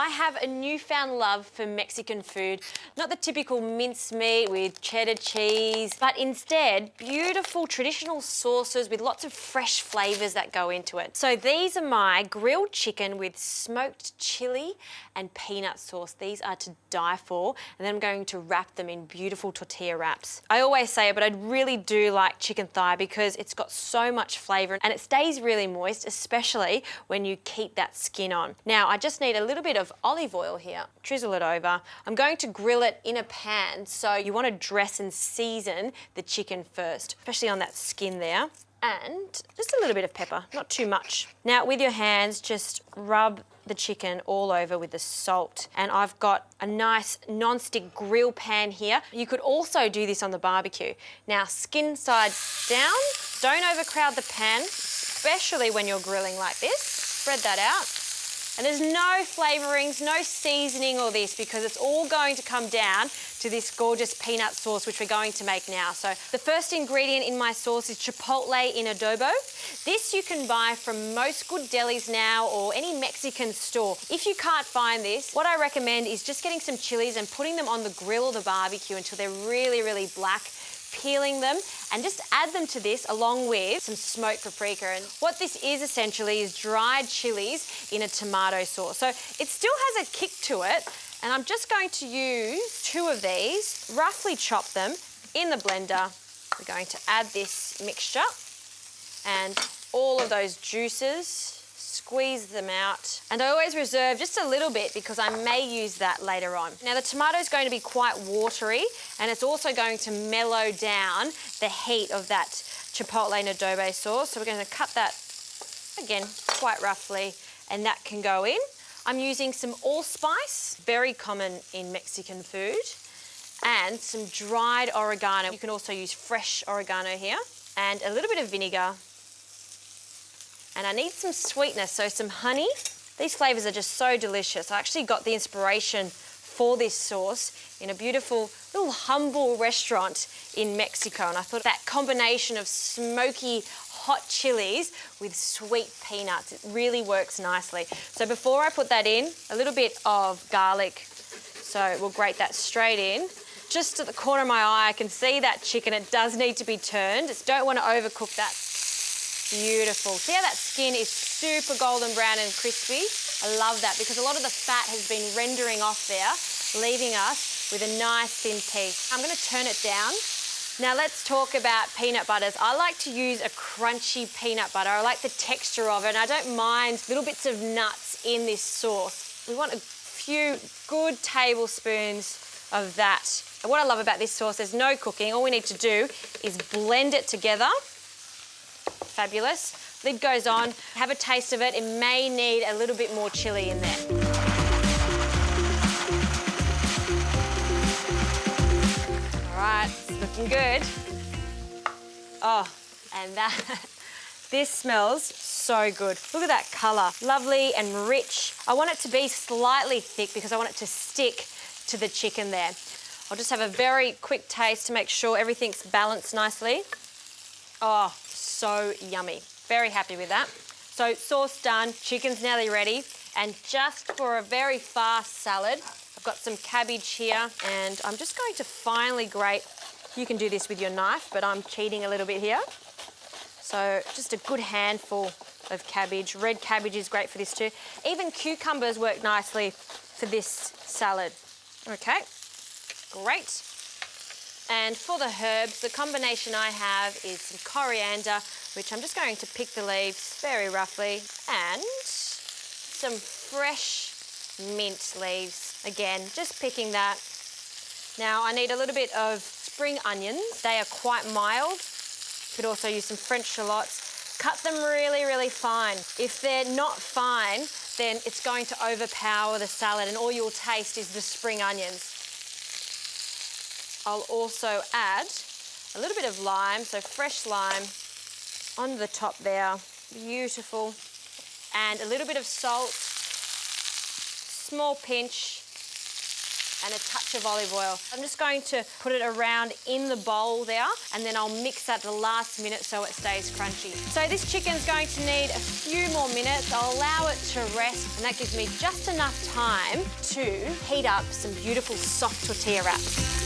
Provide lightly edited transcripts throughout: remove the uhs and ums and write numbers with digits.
I have a newfound love for Mexican food. Not the typical mincemeat with cheddar cheese, but instead beautiful traditional sauces with lots of fresh flavours that go into it. So these are my grilled chicken with smoked chili and peanut sauce. These are to die for, and then I'm going to wrap them in beautiful tortilla wraps. I always say it, but I really do like chicken thigh because it's got so much flavour and it stays really moist, especially when you keep that skin on. Now, I just need a little bit of olive oil here. Drizzle it over. I'm going to grill it in a pan, so you want to dress and season the chicken first, especially on that skin there. And just a little bit of pepper, not too much. Now, with your hands, just rub the chicken all over with the salt. And I've got a nice non-stick grill pan here. You could also do this on the barbecue. Now, skin side down. Don't overcrowd the pan, especially when you're grilling like this. Spread that out. And there's no flavourings, no seasoning or this, because it's all going to come down to this gorgeous peanut sauce, which we're going to make now. So the first ingredient in my sauce is chipotle in adobo. This you can buy from most good delis now or any Mexican store. If you can't find this, what I recommend is just getting some chilies and putting them on the grill or the barbecue until they're really, really black, peeling them, and just add them to this along with some smoked paprika. And what this is essentially is dried chilies in a tomato sauce. So it still has a kick to it, and I'm just going to use 2 of these, roughly chop them in the blender. We're going to add this mixture and all of those juices, squeeze them out. And I always reserve just a little bit because I may use that later on. Now the tomato is going to be quite watery, and it's also going to mellow down the heat of that chipotle and adobo sauce. So we're going to cut that, again, quite roughly, and that can go in. I'm using some allspice, very common in Mexican food, and some dried oregano. You can also use fresh oregano here, and a little bit of vinegar. And I need some sweetness, so some honey. These flavours are just so delicious. I actually got the inspiration for this sauce in a beautiful little humble restaurant in Mexico, and I thought that combination of smoky hot chilies with sweet peanuts, it really works nicely. So before I put that in, a little bit of garlic. So we'll grate that straight in. Just at the corner of my eye, I can see that chicken. It does need to be turned. Just don't want to overcook that. Beautiful. See how that skin is super golden brown and crispy? I love that because a lot of the fat has been rendering off there, leaving us with a nice thin piece. I'm going to turn it down. Now let's talk about peanut butters. I like to use a crunchy peanut butter. I like the texture of it, and I don't mind little bits of nuts in this sauce. We want a few good tablespoons of that. And what I love about this sauce, there's no cooking. All we need to do is blend it together. Fabulous. Lid goes on. Have a taste of it. It may need a little bit more chili in there. All right, it's looking good. Oh, and this smells so good. Look at that colour. Lovely and rich. I want it to be slightly thick because I want it to stick to the chicken there. I'll just have a very quick taste to make sure everything's balanced nicely. Oh, so yummy. Very happy with that. So sauce done, chicken's nearly ready, and just for a very fast salad, I've got some cabbage here, and I'm just going to finely grate. You can do this with your knife, but I'm cheating a little bit here. So just a good handful of cabbage. Red cabbage is great for this too. Even cucumbers work nicely for this salad. Okay, great. And for the herbs, the combination I have is some coriander, which I'm just going to pick the leaves very roughly, and some fresh mint leaves. Again, just picking that. Now I need a little bit of spring onions. They are quite mild. You could also use some French shallots. Cut them really, really fine. If they're not fine, then it's going to overpower the salad and all you'll taste is the spring onions. I'll also add a little bit of lime, so fresh lime on the top there. Beautiful. And a little bit of salt, small pinch, and a touch of olive oil. I'm just going to put it around in the bowl there, and then I'll mix that the last minute so it stays crunchy. So this chicken's going to need a few more minutes. I'll allow it to rest, and that gives me just enough time to heat up some beautiful soft tortilla wraps.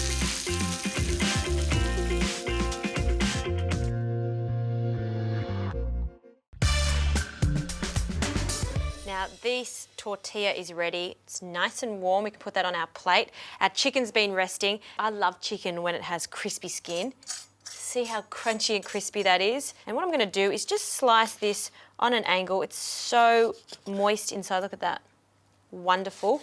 Now this tortilla is ready. It's nice and warm. We can put that on our plate. Our chicken's been resting. I love chicken when it has crispy skin. See how crunchy and crispy that is? And what I'm gonna do is just slice this on an angle. It's so moist inside, look at that. Wonderful.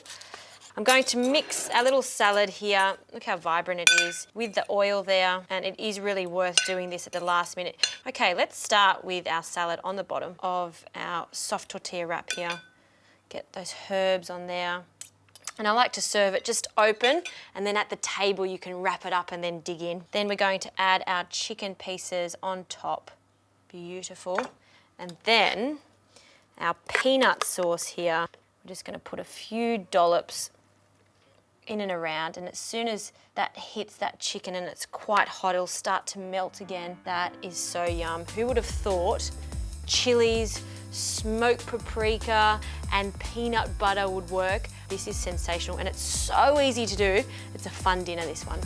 I'm going to mix our little salad here. Look how vibrant it is with the oil there, and it is really worth doing this at the last minute. Okay, let's start with our salad on the bottom of our soft tortilla wrap here. Get those herbs on there. And I like to serve it just open, and then at the table you can wrap it up and then dig in. Then we're going to add our chicken pieces on top. Beautiful. And then our peanut sauce here. We're just going to put a few dollops in and around, and as soon as that hits that chicken and it's quite hot, it'll start to melt again. That is so yum. Who would have thought chilies, smoked paprika and peanut butter would work? This is sensational, and it's so easy to do. It's a fun dinner, this one.